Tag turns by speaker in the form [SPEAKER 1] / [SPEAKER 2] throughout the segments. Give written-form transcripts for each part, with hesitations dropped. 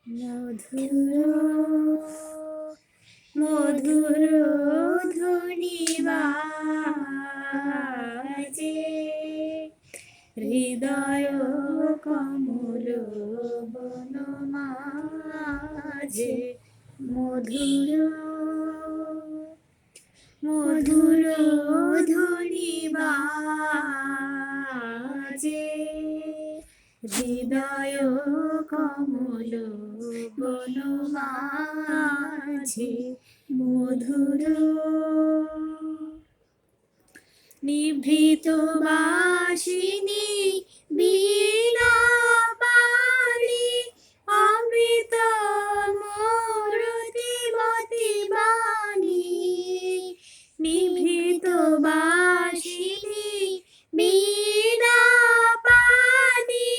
[SPEAKER 1] মধুর মধুর ধ্বনি বাজে, হৃদয় কমল বনমাঝে। মধুর মধুর ধ্বনি বাজে, হৃদয় কমল বনমাঝে। মধুর নিভৃত বাসিনী বীণা পানি, অমৃত মূরতিমতি বাণী। নিভৃত বাসিনী বীণা পানি,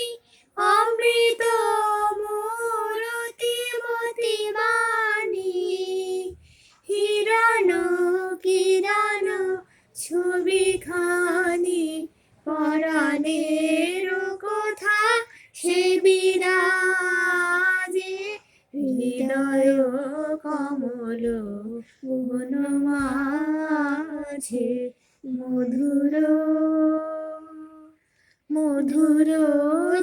[SPEAKER 1] অমৃত মূরতিমতি বাণী। হিরণ কিরণ ছবিখানি, পরাণের কথা সে বিরাজে। হৃদয় কমল বনমাঝে। মধুর মধুর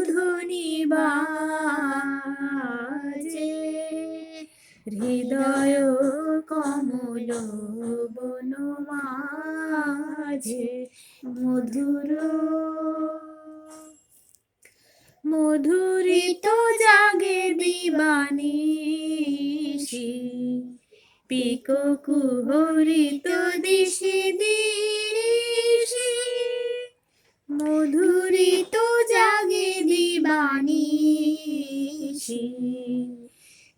[SPEAKER 1] ধ্বনি বাজে, হৃদয় কমল বনমাঝে। মধুর মধুরিত জাগে দিবানিশি, পিকো কুহরিত দিশি দিশি। মধুরিত জাগে দিবানিশি,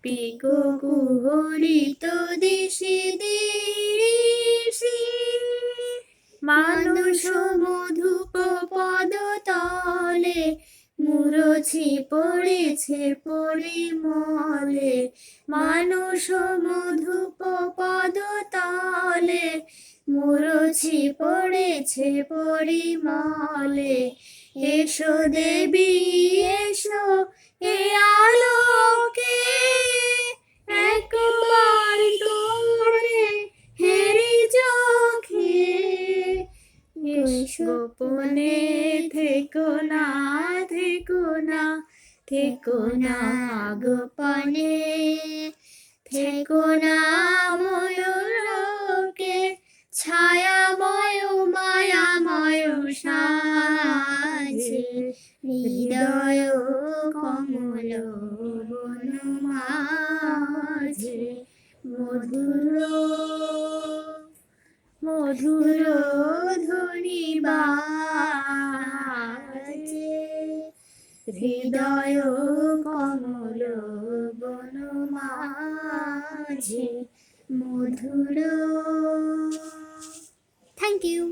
[SPEAKER 1] পিকো কুহরিত দিশি দিশি। মানুষ মধুপ পদতলে, মুরছি পড়েছে পরিমলে। মানুষ মধুপ পদতলে, মুরছি পড়েছে পরিমলে। এসো দেবী এসো এ আলোকে, একবার তোরে হেরি চোখে। গোপনে থেকো না থেকো না, থেকো না গোপনে। থেকো না ময়ূরকে, ছায়াময় মায়াময় সাজে। হৃদয় কমল বনমাঝে। মধুর মধুর ধ্বনি বাজে, হৃদয় কমল বনমাঝে। মধুর। Thank you.